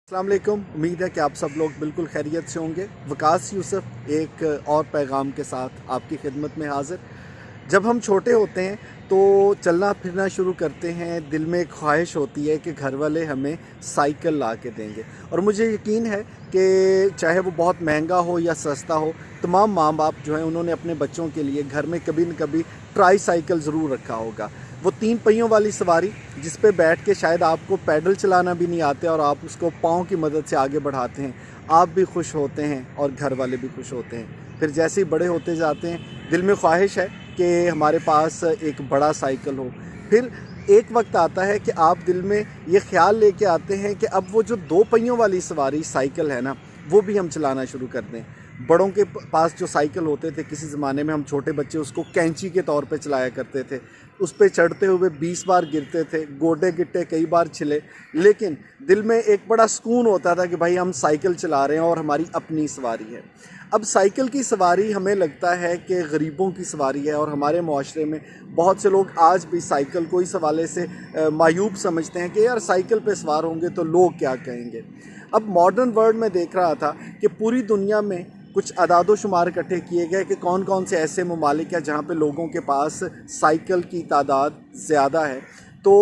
अस्सलाम वालेकुम। उम्मीद है कि आप सब लोग बिल्कुल खैरियत से होंगे। वकास यूसुफ एक और पैगाम के साथ आपकी खिदमत में हाज़िर। जब हम छोटे होते हैं तो चलना फिरना शुरू करते हैं, दिल में एक ख्वाहिश होती है कि घर वाले हमें साइकिल ला के देंगे। और मुझे यकीन है कि चाहे वो बहुत महंगा हो या सस्ता हो, तमाम माँ बाप जो हैं उन्होंने अपने बच्चों के लिए घर में कभी न कभी ट्राई साइकिल ज़रूर रखा होगा। वो 3 पहियों वाली सवारी जिस पे बैठ के शायद आपको पैडल चलाना भी नहीं आते और आप उसको पाँव की मदद से आगे बढ़ाते हैं। आप भी खुश होते हैं और घर वाले भी खुश होते हैं। फिर जैसे ही बड़े होते जाते हैं, दिल में ख्वाहिश है कि हमारे पास एक बड़ा साइकिल हो। फिर एक वक्त आता है कि आप दिल में ये ख्याल लेके आते हैं कि अब वो जो 2 पहियों वाली सवारी साइकिल है ना, वो भी हम चलाना शुरू कर दें। बड़ों के पास जो साइकिल होते थे, किसी ज़माने में हम छोटे बच्चे उसको कैंची के तौर पे चलाया करते थे। उस पे चढ़ते हुए 20 बार गिरते थे, गोडे गिट्टे कई बार छिले, लेकिन दिल में एक बड़ा सुकून होता था कि भाई हम साइकिल चला रहे हैं और हमारी अपनी सवारी है। अब साइकिल की सवारी हमें लगता है कि गरीबों की सवारी है और हमारे माशरे में बहुत से लोग आज भी साइकिल को इस हवाले से मायूब समझते हैं कि यार साइकिल पे सवार होंगे तो लोग क्या कहेंगे। अब मॉडर्न वर्ल्ड में देख रहा था कि पूरी दुनिया में कुछ अदाद शुमार इकट्ठे किए गए कि कौन कौन से ऐसे ममालिक हैं जहाँ पे लोगों के पास साइकिल की तादाद ज़्यादा है। तो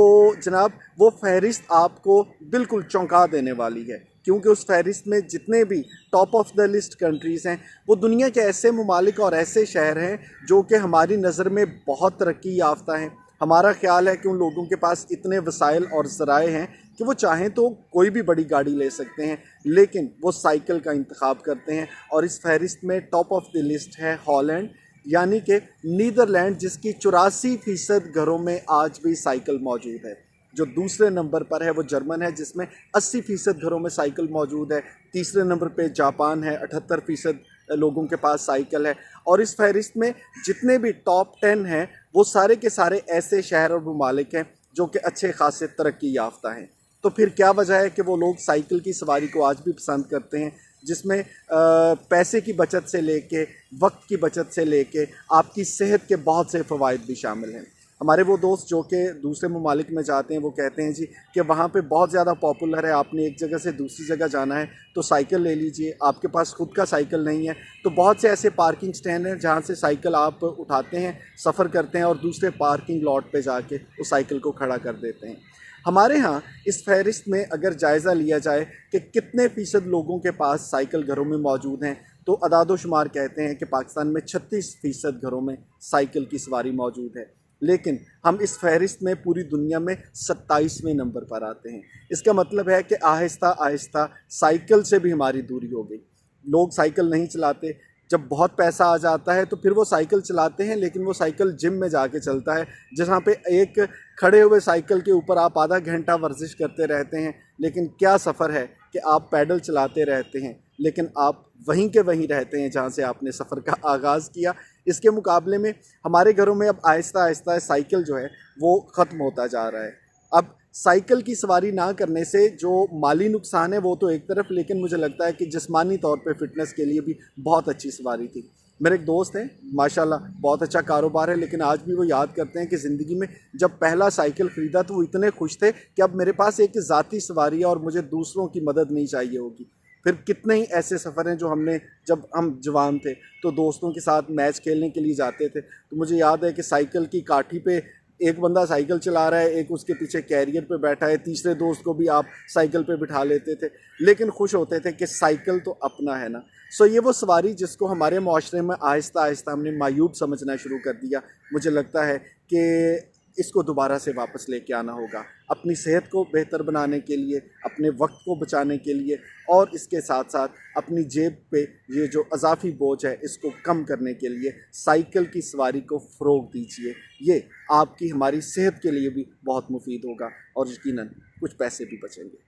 जनाब वो फहरिस्त आपको बिल्कुल चौंका देने वाली है, क्योंकि उस फहरिस्त में जितने भी top of the list countries हैं वो दुनिया के ऐसे ममालिक और ऐसे शहर हैं जो कि हमारी नज़र में बहुत तरक्की याफ्ता हैं। हमारा ख्याल है कि उन लोगों के पास इतने वसाइल और ज़राए हैं कि वो चाहें तो कोई भी बड़ी गाड़ी ले सकते हैं, लेकिन वो साइकिल का इंतखाब करते हैं। और इस फहरिस्त में टॉप ऑफ द लिस्ट है हॉलैंड, यानी कि नीदरलैंड, जिसकी 84% घरों में आज भी साइकिल मौजूद है। जो दूसरे नंबर पर है वो जर्मन है, जिसमें 80% घरों में साइकिल मौजूद है। तीसरे नंबर पे जापान है, 78% लोगों के पास साइकिल है। और इस फहरिस्त में जितने भी टॉप 10 हैं वो सारे के सारे ऐसे शहर और ममालिक हैं जो कि अच्छे खासे तरक्की याफ्ता हैं। तो फिर क्या वजह है कि वो लोग साइकिल की सवारी को आज भी पसंद करते हैं, जिसमें पैसे की बचत से लेके, वक्त की बचत से लेके आपकी सेहत के बहुत से फ़वाइद भी शामिल हैं। हमारे वो दोस्त जो कि दूसरे ममालिक में जाते हैं वो कहते हैं जी कि वहाँ पे बहुत ज़्यादा पॉपुलर है, आपने एक जगह से दूसरी जगह जाना है तो साइकिल ले लीजिए। आपके पास खुद का साइकिल नहीं है तो बहुत से ऐसे पार्किंग स्टैंड हैं जहाँ से साइकिल आप उठाते हैं, सफ़र करते हैं और दूसरे पार्किंग लॉट पे जाके उस साइकिल को खड़ा कर देते हैं। हमारे यहाँ इस फहरिस्त में अगर जायज़ा लिया जाए कि कितने फ़ीसद लोगों के पास साइकिल घरों में मौजूद हैं, तो अदाद शुमार कहते हैं कि पाकिस्तान में 36% घरों में साइकिल की सवारी मौजूद है। लेकिन हम इस फहरिस्त में पूरी दुनिया में 27वें नंबर पर आते हैं। इसका मतलब है कि आहिस्ता आहिस्ता साइकिल से भी हमारी दूरी हो गई। लोग साइकिल नहीं चलाते। जब बहुत पैसा आ जाता है तो फिर वो साइकिल चलाते हैं, लेकिन वो साइकिल जिम में जाके चलता है, जहाँ पे एक खड़े हुए साइकिल के ऊपर आप आधा घंटा वर्जिश करते रहते हैं। लेकिन क्या सफ़र है कि आप पैडल चलाते रहते हैं, लेकिन आप वहीं के वहीं रहते हैं जहाँ से आपने सफ़र का आगाज़ किया। इसके मुकाबले में हमारे घरों में अब आहिस्ता आहिस्ता साइकिल जो है वो ख़त्म होता जा रहा है। अब साइकिल की सवारी ना करने से जो माली नुकसान है वो तो एक तरफ, लेकिन मुझे लगता है कि जिस्मानी तौर पे फ़िटनेस के लिए भी बहुत अच्छी सवारी थी। मेरे एक दोस्त हैं, माशाल्लाह बहुत अच्छा कारोबार है, लेकिन आज भी वो याद करते हैं कि ज़िंदगी में जब पहला साइकिल ख़रीदा तो वो इतने खुश थे कि अब मेरे पास एक ज़ाती सवारी है और मुझे दूसरों की मदद नहीं चाहिए होगी। फिर कितने ही ऐसे सफ़र हैं जो हमने, जब हम जवान थे तो दोस्तों के साथ मैच खेलने के लिए जाते थे, तो मुझे याद है कि साइकिल की काठी पे एक बंदा साइकिल चला रहा है, एक उसके पीछे कैरियर पे बैठा है, तीसरे दोस्त को भी आप साइकिल पे बिठा लेते थे, लेकिन खुश होते थे कि साइकिल तो अपना है ना। सो ये वो सवारी जिसको हमारे माशरे में आहिस्ता आहिस्ता हमने मायूब समझना शुरू कर दिया। मुझे लगता है कि इसको दोबारा से वापस लेके आना होगा, अपनी सेहत को बेहतर बनाने के लिए, अपने वक्त को बचाने के लिए, और इसके साथ साथ अपनी जेब पे ये जो अज़ाफ़ी बोझ है इसको कम करने के लिए साइकिल की सवारी को फ़रोग़ दीजिए। ये आपकी हमारी सेहत के लिए भी बहुत मुफीद होगा और यकीनन कुछ पैसे भी बचेंगे।